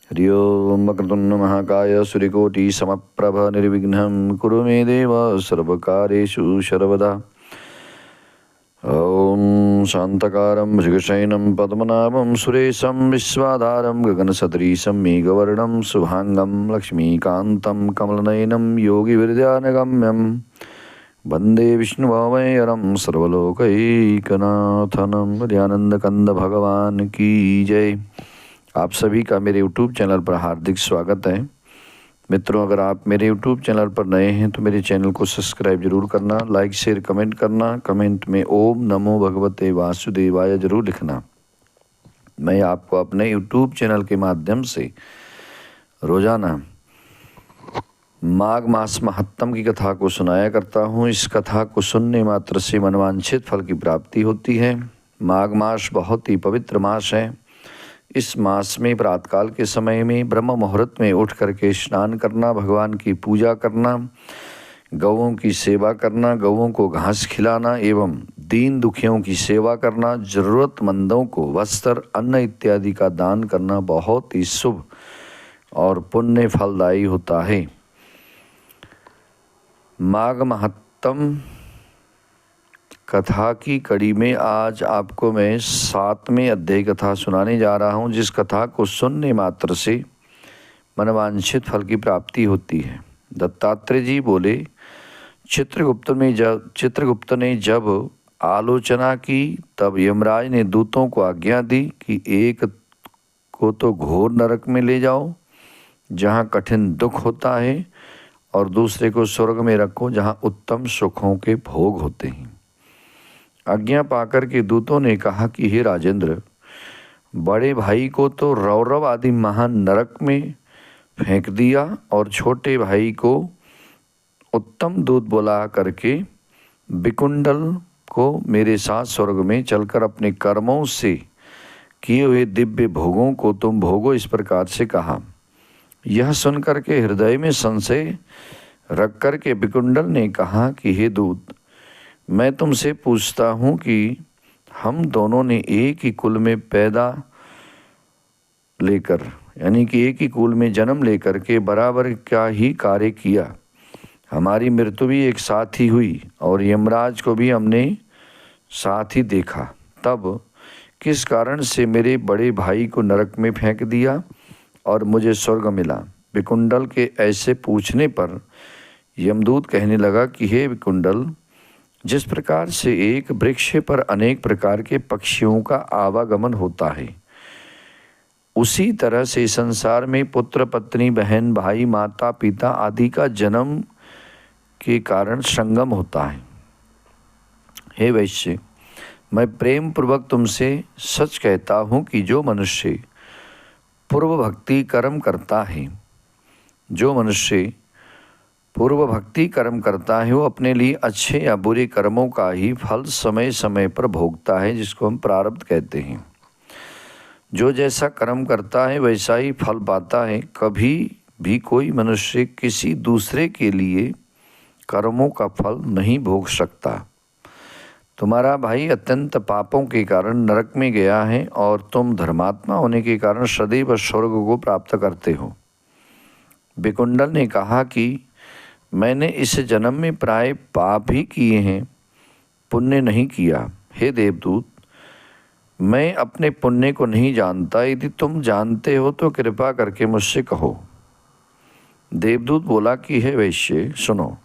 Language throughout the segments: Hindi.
हरि ओम वक्रतुंड महाकाय सूर्यकोटि समप्रभ निर्विघ्नं कुरु मे देव सर्वकारेषु सर्वदा। ओम शांतकारं भुजगशयनं पद्मनाभं सुरेशं विश्वाधारं गगनसदृशं मेघवर्णं शुभांगं लक्ष्मीकान्तं कमलनयनं योगिविद्यानगम्यं वंदे विष्णुभवैरं सर्वलोकैकनाथनं। दयानंद भगवान की जय। आप सभी का मेरे YouTube चैनल पर हार्दिक स्वागत है। मित्रों, अगर आप मेरे YouTube चैनल पर नए हैं तो मेरे चैनल को सब्सक्राइब जरूर करना, लाइक शेयर कमेंट करना, कमेंट में ओम नमो भगवते वासुदेवाय जरूर लिखना। मैं आपको अपने YouTube चैनल के माध्यम से रोजाना माघ मास महात्म की कथा को सुनाया करता हूँ। इस कथा को सुनने मात्र से मनवांछित फल की प्राप्ति होती है। माघ मास बहुत ही पवित्र मास है। इस मास में प्रातःकाल के समय में ब्रह्म मुहूर्त में उठ करके स्नान करना, भगवान की पूजा करना, गौओं की सेवा करना, गौओं को घास खिलाना एवं दीन दुखियों की सेवा करना, ज़रूरतमंदों को वस्त्र अन्न इत्यादि का दान करना बहुत ही शुभ और पुण्य फलदायी होता है। माघ महात्म कथा की कड़ी में आज आपको मैं 7वें अध्याय कथा सुनाने जा रहा हूँ, जिस कथा को सुनने मात्र से मनवांछित फल की प्राप्ति होती है। दत्तात्रेय जी बोले, चित्रगुप्त ने जब आलोचना की तब यमराज ने दूतों को आज्ञा दी कि एक को तो घोर नरक में ले जाओ जहाँ कठिन दुख होता है, और दूसरे को स्वर्ग में रखो जहाँ उत्तम सुखों के भोग होते हैं। आज्ञा पाकर के दूतों ने कहा कि हे राजेंद्र, बड़े भाई को तो रौरव आदि महान नरक में फेंक दिया और छोटे भाई को उत्तम दूत बुला करके विकुंडल को मेरे साथ स्वर्ग में चलकर अपने कर्मों से किए हुए दिव्य भोगों को तुम भोगो, इस प्रकार से कहा। यह सुनकर के हृदय में संशय रख कर के विकुंडल ने कहा कि हे दूत, मैं तुमसे पूछता हूँ कि हम दोनों ने एक ही कुल में पैदा लेकर, यानी कि एक ही कुल में जन्म लेकर के बराबर क्या ही कार्य किया। हमारी मृत्यु भी एक साथ ही हुई और यमराज को भी हमने साथ ही देखा, तब किस कारण से मेरे बड़े भाई को नरक में फेंक दिया और मुझे स्वर्ग मिला। विकुंडल के ऐसे पूछने पर यमदूत कहने लगा कि हे विकुंडल, जिस प्रकार से एक वृक्ष पर अनेक प्रकार के पक्षियों का आवागमन होता है, उसी तरह से संसार में पुत्र पत्नी बहन भाई माता पिता आदि का जन्म के कारण संगम होता है। हे वैश्य, मैं प्रेम पूर्वक तुमसे सच कहता हूँ कि जो मनुष्य पूर्व भक्ति कर्म करता है, वो अपने लिए अच्छे या बुरे कर्मों का ही फल समय समय पर भोगता है, जिसको हम प्रारब्ध कहते हैं। जो जैसा कर्म करता है वैसा ही फल पाता है। कभी भी कोई मनुष्य किसी दूसरे के लिए कर्मों का फल नहीं भोग सकता। तुम्हारा भाई अत्यंत पापों के कारण नरक में गया है और तुम धर्मात्मा होने के कारण सदैव स्वर्ग को प्राप्त करते हो। विकुंडल ने कहा कि मैंने इस जन्म में प्राय पाप ही किए हैं, पुण्य नहीं किया। हे देवदूत, मैं अपने पुण्य को नहीं जानता, यदि तुम जानते हो तो कृपा करके मुझसे कहो। देवदूत बोला कि हे वैश्य, सुनो,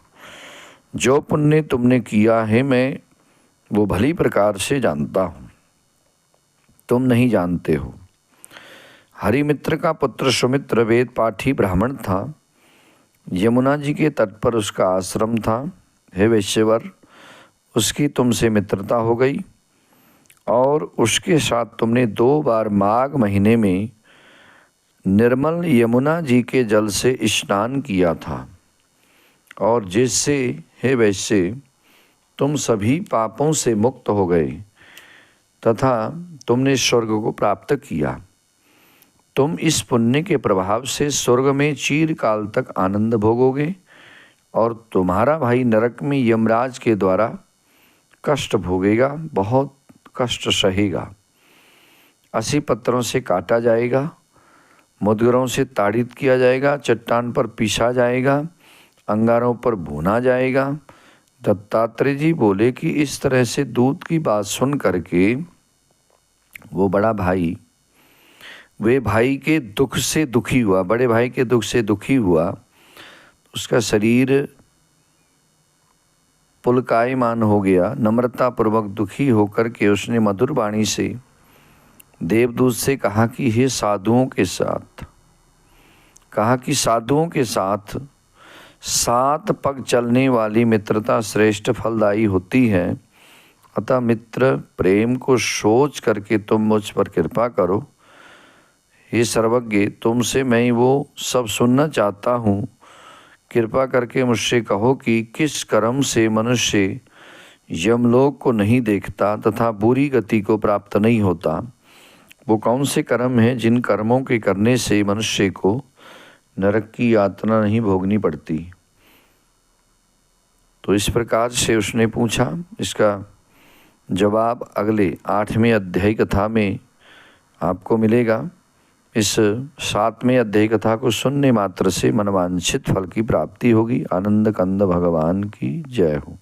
जो पुण्य तुमने किया है मैं वो भली प्रकार से जानता हूँ, तुम नहीं जानते हो। हरिमित्र का पुत्र सुमित्र वेद पाठी ब्राह्मण था। यमुना जी के तट पर उसका आश्रम था। हे वैश्यवर, उसकी तुमसे मित्रता हो गई और उसके साथ तुमने 2 बार माघ महीने में निर्मल यमुना जी के जल से स्नान किया था, और जिससे हे वैश्य तुम सभी पापों से मुक्त हो गए तथा तुमने स्वर्ग को प्राप्त किया। तुम इस पुण्य के प्रभाव से स्वर्ग में चिरकाल तक आनंद भोगोगे और तुम्हारा भाई नरक में यमराज के द्वारा कष्ट भोगेगा, बहुत कष्ट सहेगा। 80 पत्थरों से काटा जाएगा मुद्गरों से ताड़ित किया जाएगा, चट्टान पर पीसा जाएगा, अंगारों पर भूना जाएगा। दत्तात्रेय जी बोले कि इस तरह से दूत की बात सुन करके वो बड़ा भाई वे भाई के दुख से दुखी हुआ, बड़े भाई के दुख से दुखी हुआ। उसका शरीर पुलकायमान हो गया। नम्रतापूर्वक दुखी होकर के उसने मधुर वाणी से देवदूत से कहा कि हे साधुओं के साथ, कहा कि साधुओं के साथ 7 पग चलने वाली मित्रता श्रेष्ठ फलदायी होती है। अतः मित्र प्रेम को सोच करके तुम मुझ पर कृपा करो। हे सर्वज्ञ, तुमसे मैं वो सब सुनना चाहता हूँ। कृपा करके मुझसे कहो कि किस कर्म से मनुष्य यमलोक को नहीं देखता तथा बुरी गति को प्राप्त नहीं होता। वो कौन से कर्म हैं जिन कर्मों के करने से मनुष्य को नरक की यातना नहीं भोगनी पड़ती। तो इस प्रकार से उसने पूछा। इसका जवाब अगले 8वें अध्याय कथा में आपको मिलेगा। इस 7वें अध्याय कथा को सुनने मात्र से मनवांछित फल की प्राप्ति होगी। आनंद कंद भगवान की जय हो।